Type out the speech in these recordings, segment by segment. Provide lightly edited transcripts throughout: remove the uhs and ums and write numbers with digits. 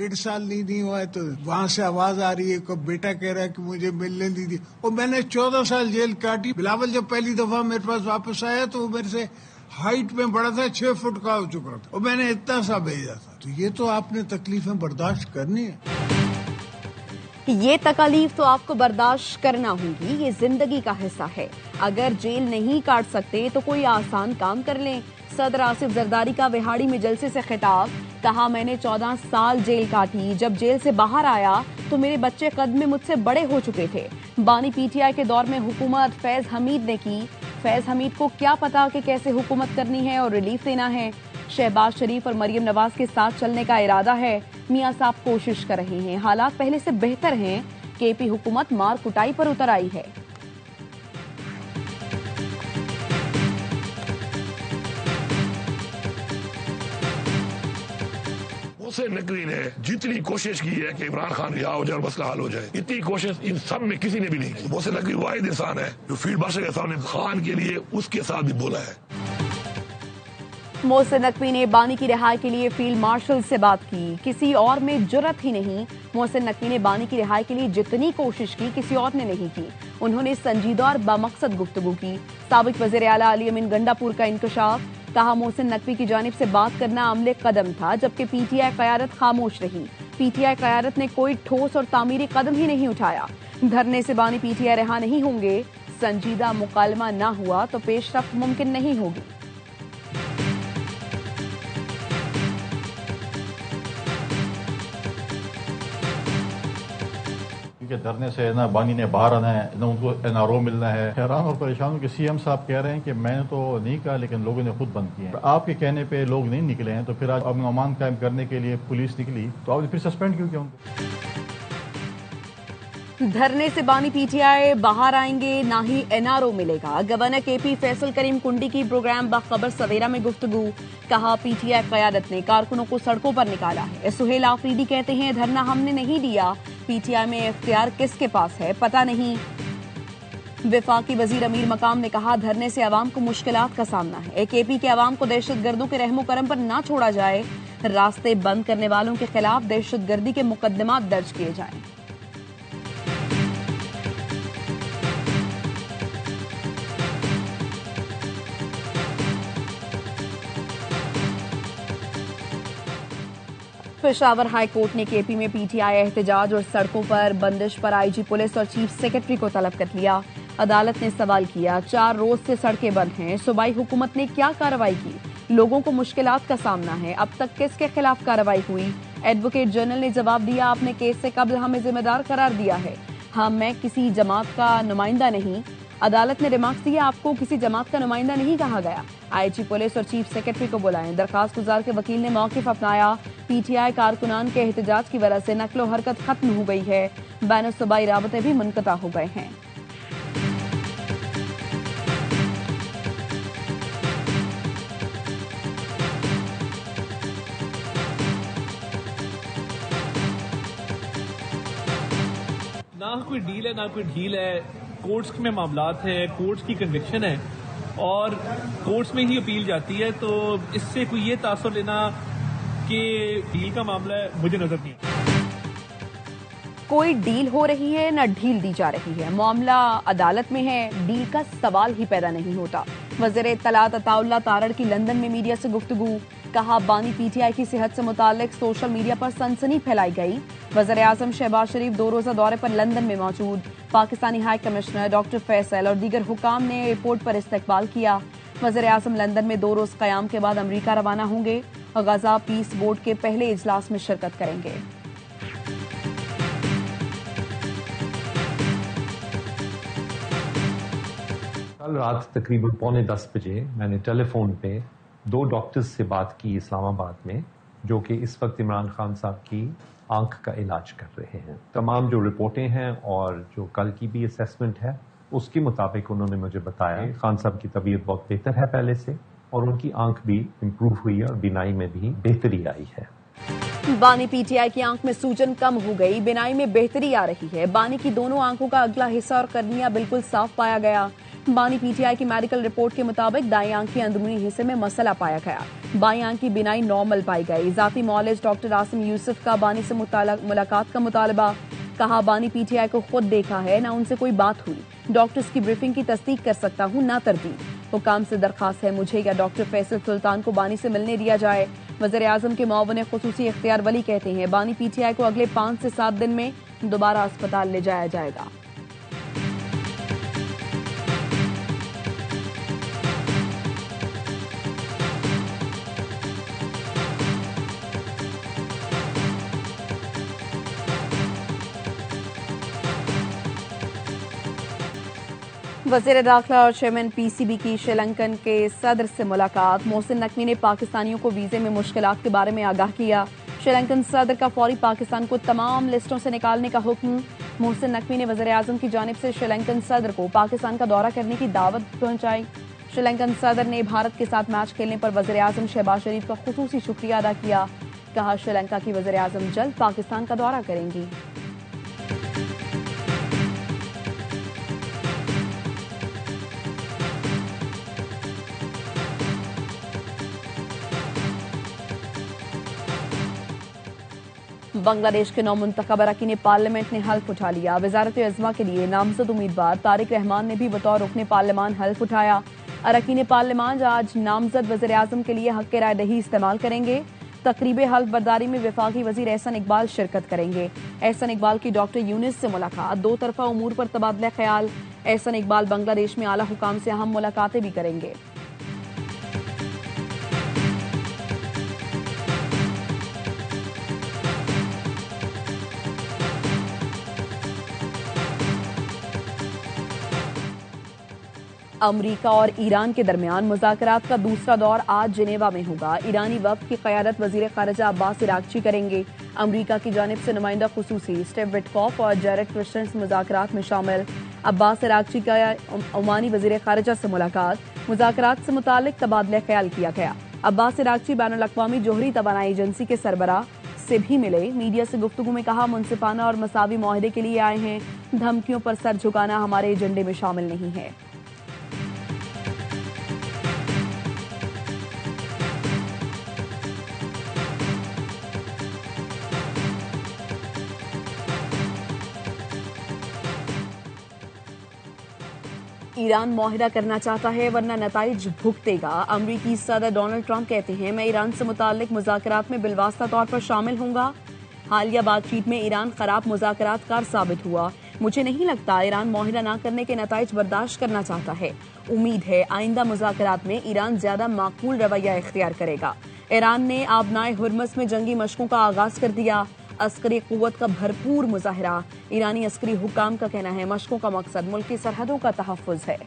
1.5 साल नहीं हुआ है तो वहाँ से आवाज आ रही है कि बेटा कह रहा है कि मुझे मिलने दीजिए। और मैंने 14 साल जेल काटी। बिलावल जब पहली दफा मेरे पास वापस आया तो वो मेरे से हाइट में बड़ा था, 6 फुट का हो चुका था और मैंने इतना सा भेजा था। तो ये तो आपने तकलीफें बर्दाश्त करनी है। ये तकलीफ तो आपको बर्दाश्त करना होगी, ये जिंदगी का हिस्सा है। अगर जेल नहीं काट सकते तो कोई आसान काम कर लें। सदर आसिफ जरदारी का विहाड़ी में जलसे से खिताब, कहा मैंने 14 साल जेल काटी, जब जेल से बाहर आया तो मेरे बच्चे कद में मुझसे बड़े हो चुके थे। बानी पीटीआई के दौर में हुकूमत फैज हमीद ने की। फैज हमीद को क्या पता कि कैसे हुकूमत करनी है और रिलीफ देना है। शहबाज शरीफ और मरियम नवाज के साथ चलने का इरादा है। मियां साहब कोशिश कर रहे हैं, हालात पहले से बेहतर हैं। केपी हुकूमत मार कुटाई पर उतर आई है। मोहसिन नकवी ने जितनी कोशिश की है कि इमरान खान रिहा हो जाए और मसला हल हो जाए, इतनी कोशिश इन सब में किसी ने भी नहीं की। मोहसिन नकवी वाहिद इंसान है जो फील्ड मार्शल के सामने खान के लिए उसके साथ भी बोला है। मोहसिन नकवी ने बानी की रिहाई के लिए फील्ड मार्शल से बात की, किसी और में जुर्रत ही नहीं। मोहसिन नकवी ने बानी की रिहाई के लिए जितनी कोशिश की किसी और ने नहीं की। उन्होंने संजीदा और बामकसद गुफ्तगू की। साबिक वज़ीर आला अली अमीन गंडापुर का इंकशाफ, कहा मोहसिन नकवी की जानिब से बात करना अमले कदम था, जबकि पीटीआई क़यादत खामोश रही। पीटीआई क़यादत ने कोई ठोस और तामीरी कदम ही नहीं उठाया। धरने से बानी पीटीआई रिहा नहीं होंगे। संजीदा मुकालमा न हुआ तो पेशरफ्त मुमकिन नहीं होगी। के धरने से ना बानी ने बाहर आना है, ना उनको एनआरओ मिलना है। हैरान और परेशान कि सीएम साहब कह रहे हैं कि मैंने तो नहीं कहा, लेकिन लोगों ने खुद बंद किए हैं। आपके कहने पे लोग नहीं निकले हैं, तो फिर आज अमन अमान कायम करने के लिए पुलिस निकली, तो आपने फिर सस्पेंड क्यों किया उनको? धरने से बानी पीटीआई बाहर आएंगे, ना ही एनआरओ मिलेगा। गवर्नर केपी फैसल करीम कुंडी की प्रोग्राम बाखबर सवेरा में गुफ्तगू, कहा पीटीआई क़यादत ने कारकुनों को सड़कों पर निकाला है। सुहेल आफरीदी कहते हैं धरना हमने नहीं दिया, पीटीआई में इख्तियार किसके पास है पता नहीं। विफाकी वजीर अमीर मकाम ने कहा धरने से अवाम को मुश्किलात का सामना है। केपी के अवाम को दहशतगर्दों के रहमो करम पर ना छोड़ा जाए। रास्ते बंद करने वालों के खिलाफ दहशतगर्दी के मुकदमात दर्ज किए जाएं। पेशावर हाई कोर्ट ने केपी में पीटीआई एहतजाज और सड़कों पर बंदिश पर आईजी पुलिस और चीफ सेक्रेटरी को तलब कर लिया। अदालत ने सवाल किया, 4 रोज से सड़कें बंद हैं, सूबाई हुकूमत ने क्या कार्रवाई की? लोगों को मुश्किलात का सामना है, अब तक किसके खिलाफ कार्रवाई हुई? एडवोकेट जनरल ने जवाब दिया, आपने केस से कबल हमें जिम्मेदार करार दिया है। हाँ, मैं किसी जमात का नुमाइंदा नहीं। अदालत ने रिमार्क्स दिया, आपको किसी जमात का नुमाइंदा नहीं कहा गया। आईजी पुलिस और चीफ सेक्रेटरी को बुलाएं। दरखास्त गुजार के वकील ने मौक़िफ़ अपनाया। पीटीआई कारकुनान के एहतजाज की वजह से नकलो हरकत खत्म हो गई है। बैन सूबाई राबते भी मुनक़ता हो गए हैं। ना कोई डील है ना कोई ढील है। कोर्ट्स में मामलात है, कोर्ट्स की कन्विक्शन है और कोर्ट्स में ही अपील जाती है, तो इससे कोई ये तासुर लेना कि डील का मामला है, मुझे नजर नहीं। कोई डील हो रही है ना ढील दी जा रही है, मामला अदालत में है, डील का सवाल ही पैदा नहीं होता। वज़ीर इत्तलात अताउल्लाह तारड़ की लंदन में मीडिया से गुफ्तगू, कहा बानी पीटीआई की सेहत से मुताल्लिक सोशल मीडिया पर सनसनी फैलाई गई। वज़ीर आज़म शहबाज शरीफ 2 रोज़ा दौरे पर लंदन में मौजूद। Pakistani high commissioner doctor Faisal और दीगर हुकाम ने एयरपोर्ट पर इस्तकबाल किया। वज़ीर आज़म लंदन में 2 रोज़ क़याम के बाद अमरीका रवाना होंगे और गजा पीस बोर्ड के पहले इजलास में शिरकत करेंगे। कल रात तकरीबन 9:45 बजे मैंने टेलीफोन पे 2 डॉक्टर्स से बात की इस्लामाबाद में, जो कि इस वक्त इमरान खान साहब की आंख का इलाज कर रहे हैं। तमाम जो रिपोर्टें हैं और जो कल की भी असेसमेंट है उसके मुताबिक उन्होंने मुझे बताया खान साहब की तबीयत बहुत बेहतर है पहले से, और उनकी आंख भी इम्प्रूव हुई है और बिनाई में भी बेहतरी आई है। बानी पीटीआई की आंख में सूजन कम हो गई, बिनाई में बेहतरी आ रही है। बानी की दोनों आंखों का अगला हिस्सा और कर्निया बिल्कुल साफ पाया गया। बानी पीटीआई की मेडिकल रिपोर्ट के मुताबिक दाईं आंख के अंदरूनी हिस्से में मसला पाया गया। बाईं आंख की बिनाई नॉर्मल पाई गई। जाती मौलिज डॉक्टर आसिम यूसुफ का बानी से मुलाकात का मुतालबा। कहा, बानी पीटीआई को खुद देखा है, ना उनसे कोई बात हुई। डॉक्टर्स की ब्रीफिंग की तस्दीक कर सकता हूं, ना तरदीद। हुकाम से दरखास्त है मुझे या डॉक्टर फैसल सुल्तान को बानी से मिलने दिया जाए। वज़ीर आज़म के मुआविन खुसूसी इख्तियार वली कहते हैं बानी पीटीआई को अगले 5 से 7 दिन में दोबारा अस्पताल ले जाया जाएगा। वज़ीर दाखिला और चेयरमैन पीसीबी की श्रीलंकन के सदर से मुलाकात। मोहसिन नकवी ने पाकिस्तानियों को वीजे में मुश्किलात के बारे में आगाह किया। श्रीलंकन सदर का फौरी पाकिस्तान को तमाम लिस्टों से निकालने का हुक्म। मोहसिन नकवी ने वज़ीर आज़म की जानिब से श्रीलंकन सदर को पाकिस्तान का दौरा करने की दावत पहुंचाई। श्रीलंकन सदर ने भारत के साथ मैच खेलने पर वज़ीर आज़म शहबाज शरीफ का खुसूसी शुक्रिया अदा किया। कहा, श्रीलंका की वज़ीर आज़म जल्द पाकिस्तान का दौरा करेंगी। बांग्लादेश के 9 मुंतखब अरकान पार्लियामेंट ने हल्फ उठा लिया। वज़ारत अज़्मा के लिए नामजद उम्मीदवार तारिक रहमान ने भी बतौर रुकने पार्लियामान हल्फ उठाया। अरकान पार्लियामान आज नामजद वज़ीर आज़म के लिए हक़ राय दही इस्तेमाल करेंगे। तकरीब हल्फ बर्दारी में वफाकी वज़ीर एहसन इकबाल शिरकत करेंगे। एहसन इकबाल की डॉक्टर यूनिस से मुलाकात, 2 तरफ़ा उमूर पर तबादला ख्याल। एहसन इकबाल बांग्लादेश में आला हुकाम से अहम मुलाकातें भी करेंगे। अमरीका और ईरान के दरमियान मुज़ाकरात का दूसरा दौर आज जिनेवा में होगा। ईरानी वफ़द की क़यादत वज़ीर ख़ारिजा अब्बास इराक़ची करेंगे। अमरीका की जानिब से नुमाइंदा खुसूसी स्टीव विटकॉफ और जेरेड क्रिश्चियन मुज़ाकरात में शामिल। अब्बास इराक़ची का ओमानी वज़ीर ख़ारिजा से मुलाकात, मुज़ाकरात से मुताल्लिक़ तबादला ख्याल किया गया। अब्बास इराक़ची बैनुल अक़वामी जोहरी तवानाई एजेंसी के सरबराह से भी मिले। मीडिया से गुफ्तगू में कहा, मुनसिफाना और मसावी मुआहदे के लिए आए हैं। धमकियों पर सर झुकाना हमारे एजेंडे में शामिल नहीं है। ईरान मुआहिदा करना चाहता है वरना नताइज भुगतेगा। अमरीकी सदर डोनाल्ड ट्रंप कहते हैं मैं ईरान से मुताल्लिक मुज़ाकरात में बिलवास्ता तौर पर शामिल होऊंगा। हालिया बातचीत में ईरान खराब मुज़ाकरातकार साबित हुआ। मुझे नहीं लगता ईरान मुआहिदा न करने के नताइज बर्दाश्त करना चाहता है। उम्मीद है आइंदा मुज़ाकरात में ईरान ज्यादा माकूल रवैया इख्तियार करेगा। ईरान ने आबनाए हुर्मस में जंगी मशकों का आगाज कर दिया। अस्करी कुव्वत का भरपूर मुजाहरा। ईरानी अस्करी हुकाम का कहना है मशकों का मकसद मुल्क की सरहदों का तहफ़्फ़ुज़ है।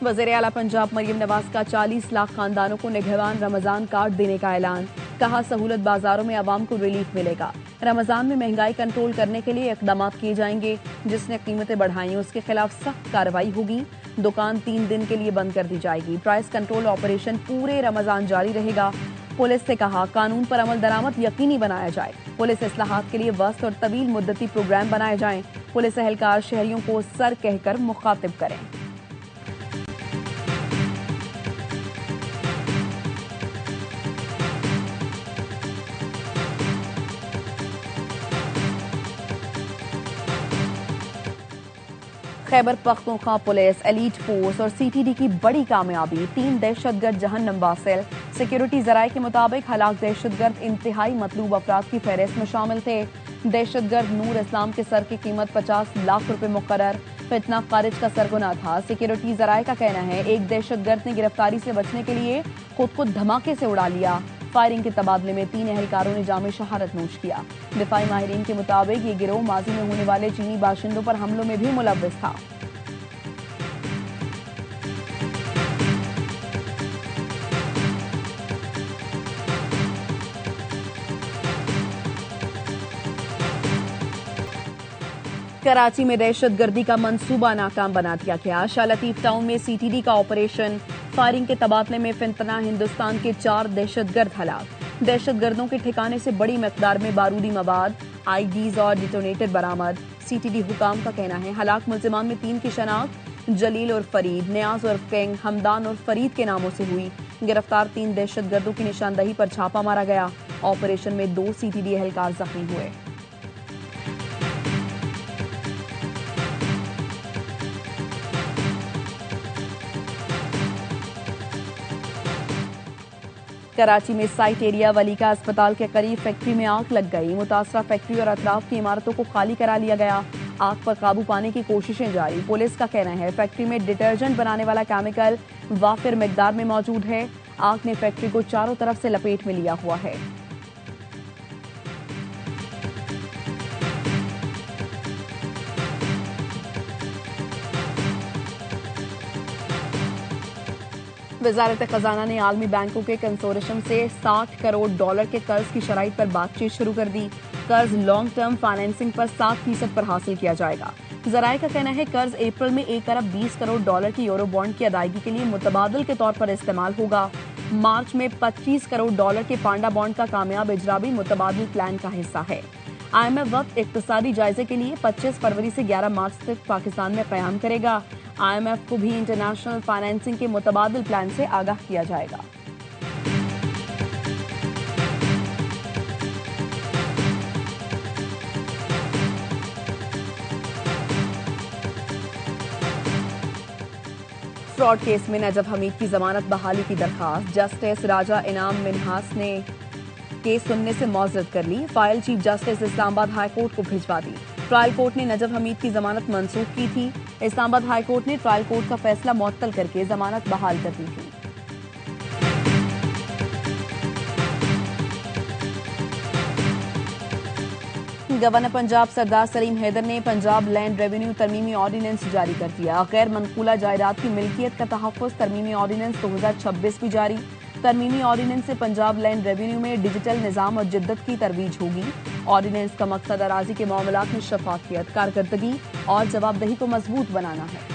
वज़ीर आला पंजाब मरियम नवाज का 40 लाख खानदानों को निगहबान रमजान कार्ड देने का ऐलान। कहा, सहूलत बाजारों में आवाम को रिलीफ मिलेगा। रमजान में महंगाई कंट्रोल करने के लिए इकदाम किए जाएंगे। जिसने कीमतें बढ़ाई उसके खिलाफ सख्त कार्रवाई होगी। दुकान 3 दिन के लिए बंद कर दी जाएगी। प्राइस कंट्रोल ऑपरेशन पूरे रमजान जारी रहेगा। पुलिस से कहा, कानून पर अमल दरामद यकीनी बनाया जाए। पुलिस इस्लाहात के लिए वस्त और तवील मुद्दती प्रोग्राम बनाए जाएं। पुलिस एहलकार शहरियों को सर कहकर मुखातिब करें। Khyber Pakhtunkhwa police, elite force और सीटीडी की बड़ी कामयाबी। 3 दहशतगर्द जहन्नम वासिल। सिक्योरिटी जराये के मुताबिक हलाक दहशतगर्द इंतहाई मतलूब अफराद की फहरिस्त में शामिल थे। दहशतगर्द नूर इस्लाम के सर की कीमत 50 लाख रुपए मुकर्रर। फितना खारिज का सरगुना था। सिक्योरिटी जराये का कहना है एक दहशतगर्द ने गिरफ्तारी से बचने के लिए खुद को धमाके से उड़ा लिया। फायरिंग के तबादले में 3 एहलकारों ने जामे शहादत नोश किया। दिफाई माहिरीन के मुताबिक ये गिरोह माजी में होने वाले चीनी बाशिंदों पर हमलों में भी मुलव्विस था। कराची में दहशतगर्दी का मंसूबा नाकाम बना दिया गया। शाह लतीफ टाउन में सीटीडी का ऑपरेशन। फायरिंग के तबादले में फितना हिंदुस्तान के 4 दहशतगर्द हलाक। दहशतगर्दों के ठिकाने से बड़ी मिकदार में बारूदी मवाद, आईडीज और डिटोनेटर बरामद। सीटीडी हुकाम का कहना है हलाक मुल्जिमान में 3 की शनाख्त जलील और फरीद, नियाज और किंग, हमदान और फरीद के नामों से हुई। गिरफ्तार 3 दहशतगर्दों की निशानदही पर छापा मारा गया। ऑपरेशन में 2 सीटीडी एहलकार जख्मी हुए। कराची में साइट एरिया वलीका अस्पताल के करीब फैक्ट्री में आग लग गई। मुतासरा फैक्ट्री और अतराफ की इमारतों को खाली करा लिया गया। आग पर काबू पाने की कोशिशें जारी। पुलिस का कहना है फैक्ट्री में डिटर्जेंट बनाने वाला केमिकल वाफिर मिकदार में मौजूद है। आग ने फैक्ट्री को चारों तरफ से लपेट में लिया हुआ है। वजारत खजाना ने आलमी बैंकों के कंसोर्शियम से $60 करोड़ के कर्ज की शराइत पर बातचीत शुरू कर दी। कर्ज लॉन्ग टर्म फाइनेंसिंग पर 7% पर हासिल किया जाएगा। जराये का कहना है कर्ज अप्रैल में $1 अरब 20 करोड़ की यूरो बॉन्ड की अदायगी के लिए मुतबादल के तौर पर इस्तेमाल होगा। मार्च में $25 करोड़ के पांडा बॉन्ड का कामयाब इजरा भी मुतबादल प्लान का हिस्सा है। IMF वक्त इक्तिसादी जायजे के लिए 25 फरवरी से 11 मार्च तक पाकिस्तान में क़याम करेगा। IMF को भी इंटरनेशनल फाइनेंसिंग के मुतबादल प्लान से आगाह किया जाएगा। फ्रॉड केस में नजफ हमीद की जमानत बहाली की दरखास्त जस्टिस राजा इनाम मिन्हास ने केस सुनने से मौजूद कर ली। File chief justice Islamabad high court को भिजवा दी। ट्रायल कोर्ट ने नजफ हमीद की जमानत मंसूख की थी। इस्लामाबाद हाई कोर्ट ने ट्रायल कोर्ट का फैसला मुअत्तल करके जमानत बहाल कर दी थी। गवर्नर पंजाब सरदार सलीम हैदर ने पंजाब लैंड रेवेन्यू तरमीमी ऑर्डिनेंस जारी कर दिया। गैर मनकूला जायदाद की मिल्कियत का तहफ़्फ़ुज़ तरमीमी ऑर्डिनेंस 2026 भी जारी। तरमीमी ऑर्डिनेंस से पंजाब लैंड रेवेन्यू में डिजिटल निज़ाम और जिद्दत की तरवीज होगी। ऑर्डिनेंस का मकसद अराजी के मामलात में शफाफियत, कारकर्दगी और जवाबदेही को मजबूत बनाना है।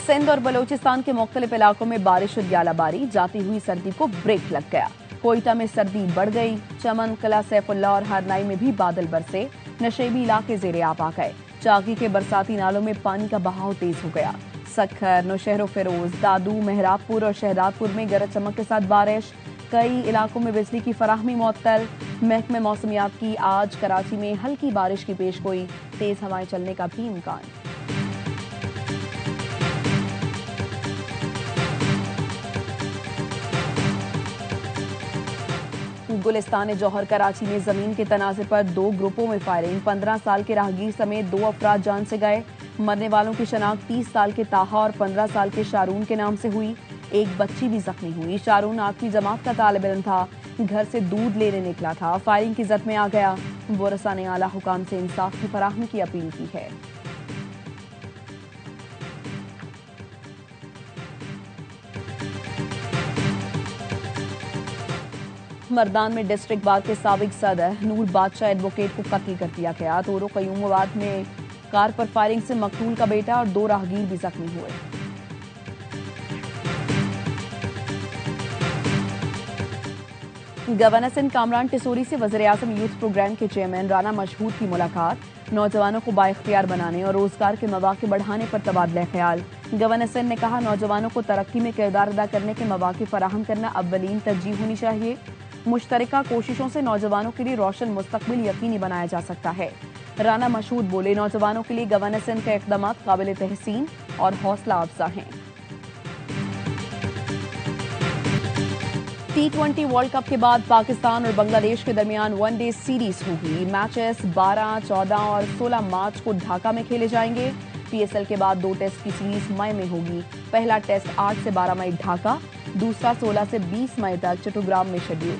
सिंध और बलोचिस्तान के मुख्तलिफ इलाकों में बारिश और ग्यालाबारी, जाती हुई सर्दी को ब्रेक लग गया। कोयटा में सर्दी बढ़ गई। चमन, किला सैफुल्लाह और हरनाई में भी बादल बरसे। नशेबी इलाके ज़ेरे आब आ गए। चाकी के बरसाती नालों में पानी का बहाव तेज हो गया। सखर, नौशहर फिरोज, दादू, मेहराबपुर और शहदादपुर में गरज चमक के साथ बारिश। कई इलाकों में बिजली की फराहमी मुअत्तल। महकमे मौसमियात की आज कराची में हल्की बारिश की पेशगोई, तेज हवाएं चलने का भी इम्कान। गुलिस्तान जौहर कराची में जमीन के तनाज़े पर 2 ग्रुपों में फायरिंग। 15 साल के राहगीर समेत 2 अफराद जान से गए। मरने वालों की शनाख्त 30 साल के ताहा और 15 साल के शारून के नाम से हुई। एक बच्ची भी जख्मी हुई। शारून 8वीं जमात का तालिब इल्म था। घर से दूध लेने निकला था। फायरिंग की जद में आ गया। वरसा ने आला हुकाम से इंसाफ की फराहमी की अपील की है। मर्दान में डिस्ट्रिक्ट बार के साबिक सदर नूर बादशाह एडवोकेट को कत्ल कर दिया गया। तोरो कयूमाबाद में कार पर फायरिंग से मकतूल का बेटा और 2 राहगीर भी जख्मी हुए। गवर्नर सिंध कामरान टिसोरी से वज़ीर-ए-आज़म यूथ प्रोग्राम के चेयरमैन राना मशहूद की मुलाकात। नौजवानों को बाइख्तियार बनाने और रोजगार के मौके बढ़ाने पर तबादला ख्याल। गवर्नर सिंध ने कहा नौजवानों को तरक्की में किरदार अदा करने के मौके फराहम करना अव्वलीन तरजीह होनी चाहिए। मुश्तरका कोशिशों से नौजवानों के लिए रोशन मुस्तकबिल यकीनी बनाया जा सकता है। राना मशहूद बोले नौजवानों के लिए गवर्नर सिंध के इक़दाम काबिल तहसीन और हौसला अफजा हैं। T20 वर्ल्ड कप के बाद पाकिस्तान और बांग्लादेश के दरमियान वनडे सीरीज होगी। मैचेस 12, 14 और 16 मार्च को ढाका में खेले जाएंगे। PSL के बाद 2 टेस्ट की सीरीज मई में होगी। पहला टेस्ट 8 से 12 मई ढाका, दूसरा 16 से 20 मई तक चट्टग्राम में शेड्यूल।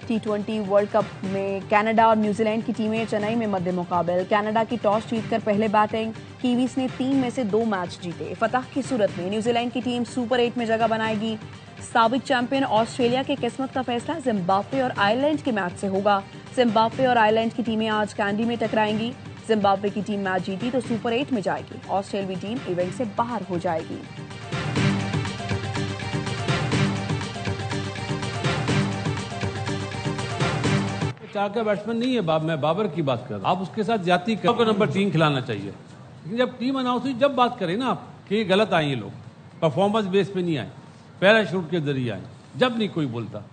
T20 वर्ल्ड कप में कनाडा और न्यूजीलैंड की टीमें चेन्नई में मध्य मुकाबल। कनाडा की टॉस जीतकर पहले बैटिंग, कीवीज ने 3 में से 2 मैच जीते। फतह की सूरत में न्यूजीलैंड की टीम सुपर 8 में जगह बनाएगी। साबिक चैंपियन ऑस्ट्रेलिया के किस्मत का फैसला जिम्बाब्वे और आयरलैंड के मैच से होगा। जिम्बाब्वे और आयरलैंड की टीमें आज कैंडी में टकराएंगी। जिम्बाब्वे की टीम मैच जीती तो सुपर 8 में जाएगी। ऑस्ट्रेलियावी टीम इवेंट से बाहर हो जाएगी। चार का बैट्समैन नहीं है, मैं बाबर की बात कर रहा हूं। आप उसके साथ जाती को नंबर 3 खिलाना चाहिए, लेकिन जब टीम अनाउंस हुई जब बात करें ना आप कि गलत आए ये लोग, परफॉर्मेंस बेस पे नहीं आए, पैराशूट के जरिए आए, जब नहीं कोई बोलता।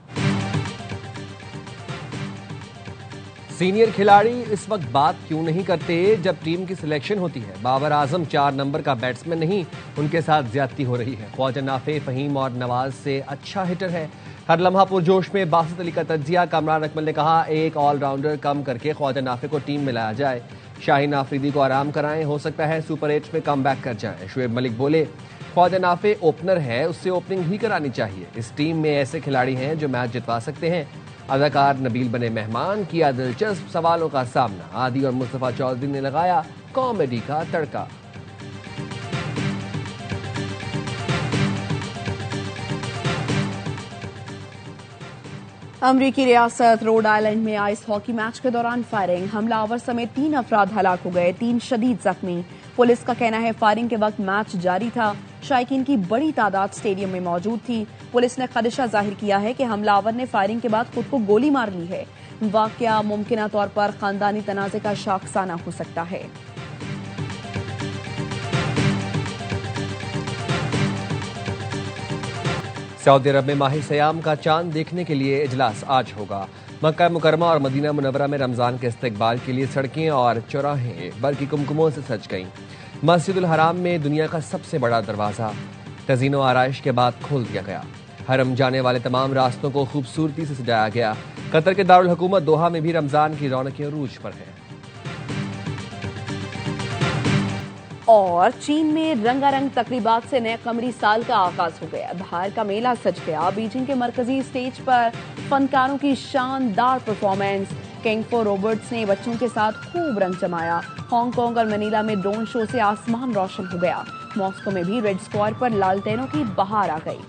सीनियर खिलाड़ी इस वक्त बात क्यों नहीं करते जब टीम की सिलेक्शन होती है? बाबर आजम 4 नंबर का बैट्समैन नहीं, उनके साथ ज्यादती हो रही है। ख्वाजा नाफे, फहीम और नवाज से अच्छा हिटर है। हर लम्हा पुरजोश में बासित अली का तज्जिया। कामरान अकमल ने कहा एक ऑलराउंडर कम करके ख्वाजा नाफे को टीम में लाया जाए। शाहीन आफरीदी को आराम कराएं, हो सकता है सुपर 8 में कम बैक कर जाएं। शुएब मलिक बोले ख्वाजा नाफे ओपनर है, उससे ओपनिंग ही करानी चाहिए। इस टीम में ऐसे खिलाड़ी हैं जो मैच जितवा सकते हैं। अदाकार नबील बने मेहमान, किया दिलचस्प सवालों का सामना। आदि और मुस्तफा चौधरी ने लगाया कॉमेडी का तड़का। अमरीकी रियासत रोड आइलैंड में आइस हॉकी मैच के दौरान फायरिंग, हमलावर समेत 3 अफराद हलाक हो गए, 3 शदीद जख्मी। पुलिस का कहना है फायरिंग के वक्त मैच जारी था। शायकीन की बड़ी तादाद स्टेडियम में मौजूद थी। पुलिस ने खदशा जाहिर किया है कि हमलावर ने फायरिंग के बाद खुद को गोली मार ली है। वाकया मुमकिन तौर पर खानदानी तनाजे का शाखसाना हो सकता है। सऊदी अरब में माह सयाम का चांद देखने के लिए इजलास आज होगा। मक्का मुकरमा और मदीना मुनव्वरा में रमजान के इस्तकबाल के लिए सड़कें और चौराहे बरकी कुमकुमों से सज गईं। मस्जिदुल हराम में दुनिया का सबसे बड़ा दरवाजा तज़ीनो आराइश के बाद खोल दिया गया। हरम जाने वाले तमाम रास्तों को खूबसूरती से सजाया गया। कतर के दारुल हुकूमत दोहा में भी रमजान की रौनकें अरूज पर है। और चीन में रंगारंग तकरीबात से नए कमरी साल का आगाज हो गया। बाहर का मेला सज गया। बीजिंग के मरकजी स्टेज पर फनकारों की शानदार परफॉर्मेंस। किंग फॉर रोबोट्स ने बच्चों के साथ खूब रंग जमाया। हांगकांग और मनीला में ड्रोन शो से आसमान रोशन हो गया। मॉस्को में भी रेड स्क्वायर पर लालटेनों की बहार आ गई।